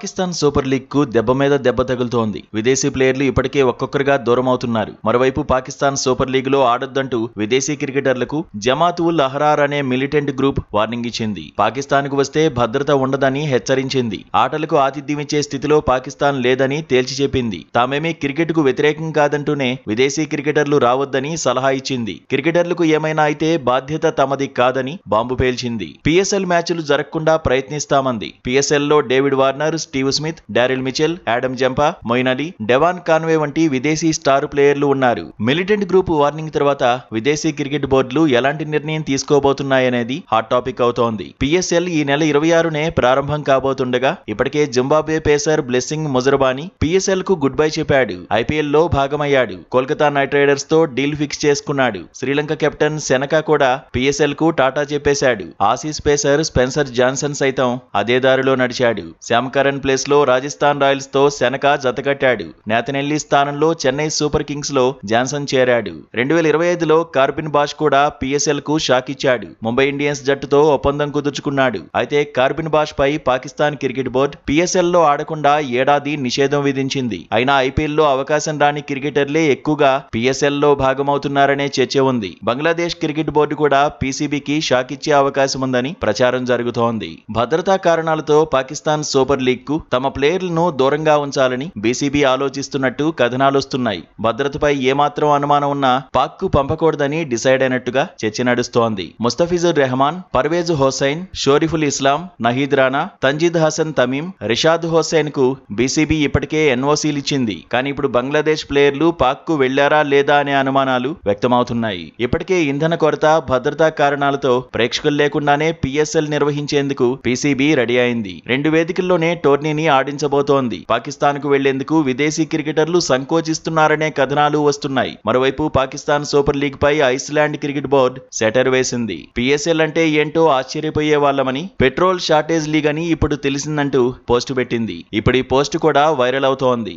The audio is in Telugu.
పాకిస్తాన్ సూపర్ లీగ్ కు దెబ్బ మీద దెబ్బ తగులుతోంది. విదేశీ ప్లేయర్లు ఇప్పటికే ఒక్కొక్కరుగా దూరం అవుతున్నారు. మరోవైపు పాకిస్తాన్ సూపర్ లీగ్ లో ఆడొద్దంటూ విదేశీ క్రికెటర్లకు జమాత్ ఉల్ అహ్రార్ అనే మిలిటెంట్ గ్రూప్ వార్నింగ్ ఇచ్చింది. పాకిస్తాన్ కు వస్తే భద్రత ఉండదని హెచ్చరించింది. ఆటలకు ఆతిథ్యమిచ్చే స్థితిలో పాకిస్తాన్ లేదని తేల్చి చెప్పింది. తామేమీ క్రికెట్ కు వ్యతిరేకం కాదంటూనే విదేశీ క్రికెటర్లు రావద్దని సలహా ఇచ్చింది. క్రికెటర్లకు ఏమైనా అయితే బాధ్యత తమది కాదని బాంబు పేల్చింది. పిఎస్ఎల్ మ్యాచ్లు జరగకుండా ప్రయత్నిస్తామంది. పిఎస్ఎల్ లో David Warner, Steve Smith, Daryl Mitchell, Adam Zampa, Moeen Ali, Devon Conway వంటి విదేశీ స్టార్ ప్లేయర్లు ఉన్నారు. మిలిటెంట్ గ్రూప్ వార్నింగ్ తర్వాత విదేశీ క్రికెట్ బోర్డులు ఎలాంటి నిర్ణయం తీసుకోబోతున్నాయనేది హాట్ టాపిక్ అవుతోంది. పిఎస్ఎల్ ఈ నెల 26నే ప్రారంభం కాబోతుండగా ఇప్పటికే జింబాబ్వే పేసర్ బ్లెస్సింగ్ ముజరబానీ పిఎస్ఎల్ కు గుడ్ బై చెప్పాడు. ఐపీఎల్ లో భాగమయ్యాడు. కోల్కతా నైట్ రైడర్స్ తో డీల్ ఫిక్స్ చేసుకున్నాడు. శ్రీలంక కెప్టెన్ సెనకా కూడా పిఎస్ఎల్ కు టాటా చెప్పేశాడు. ఆసీస్ పేసర్ స్పెన్సర్ జాన్సన్ సైతం అదే దారిలో నడిచాడు. శామ్ కరణ్ ప్లేస్ లో రాజస్థాన్ రాయల్స్ తో సెనకా జతకట్టాడు. నేతనెల్లి స్థానంలో చెన్నై సూపర్ కింగ్స్ లో జాన్సన్ చేరాడు. 2025లో కార్బిన్ బాష్ కూడా పిఎస్ఎల్ కు షాక్ ఇచ్చాడు. ముంబై ఇండియన్స్ జట్టుతో ఒప్పందం కుదుర్చుకున్నాడు. అయితే కార్బిన్ బాష్ పై పాకిస్తాన్ క్రికెట్ బోర్డు పిఎస్ఎల్ లో ఆడకుండా ఏడాది నిషేధం విధించింది. అయినా ఐపీఎల్ లో అవకాశం రాని క్రికెటర్లే ఎక్కువగా పిఎస్ఎల్ లో భాగమవుతున్నారనే చర్చ ఉంది. బంగ్లాదేశ్ క్రికెట్ బోర్డు కూడా పీసీబీకి షాక్ ఇచ్చే అవకాశం ఉందని ప్రచారం జరుగుతోంది. భద్రతా కారణాలతో పాకిస్తాన్ సూపర్ లీగ్ కు తమ ప్లేయర్లను దూరంగా ఉంచాలని బీసీబీ ఆలోచిస్తున్నట్టు కథనాలొస్తున్నాయి. భద్రతపై ఏమాత్రం అనుమానం ఉన్నా పాక్ కు పంపకూడదని డిసైడ్ అయినట్టుగా చర్చ నడుస్తోంది. ముస్తఫిజుర్ రెహమాన్, పర్వేజ్ హుసైన్, షోరిఫుల్ ఇస్లాం, నహీద్ రానా, తంజీద్ హసన్ తమీం, రిషాద్ హుసైన్ కు బీసీబీ ఇప్పటికే ఎన్ఓసీలిచ్చింది. కానీ ఇప్పుడు బంగ్లాదేశ్ ప్లేయర్లు పాక్ కు వెళ్లారా లేదా అనే అనుమానాలు వ్యక్తమవుతున్నాయి. ఇప్పటికే ఇంధన కొరత, భద్రతా కారణాలతో ప్రేక్షకులు లేకుండానే పిఎస్ఎల్ నిర్వహించేందుకు పీసీబీ రెడీ అయింది. 2 వేదికల్లోనే టోర్నీని ఆడించబోతోంది. పాకిస్తాన్ కు వెళ్లేందుకు విదేశీ క్రికెటర్లు సంకోచిస్తున్నారనే కథనాలు వస్తున్నాయి. మరోవైపు పాకిస్తాన్ సూపర్ లీగ్ పై ఐస్లాండ్ క్రికెట్ బోర్డు సెటర్ వేసింది. పిఎస్ఎల్ అంటే ఏంటో ఆశ్చర్యపోయే వాళ్ళమని, పెట్రోల్ షార్టేజ్ లీగ్ అని ఇప్పుడు తెలిసిందంటూ పోస్టు పెట్టింది. ఇప్పుడు ఈ పోస్టు కూడా వైరల్ అవుతోంది.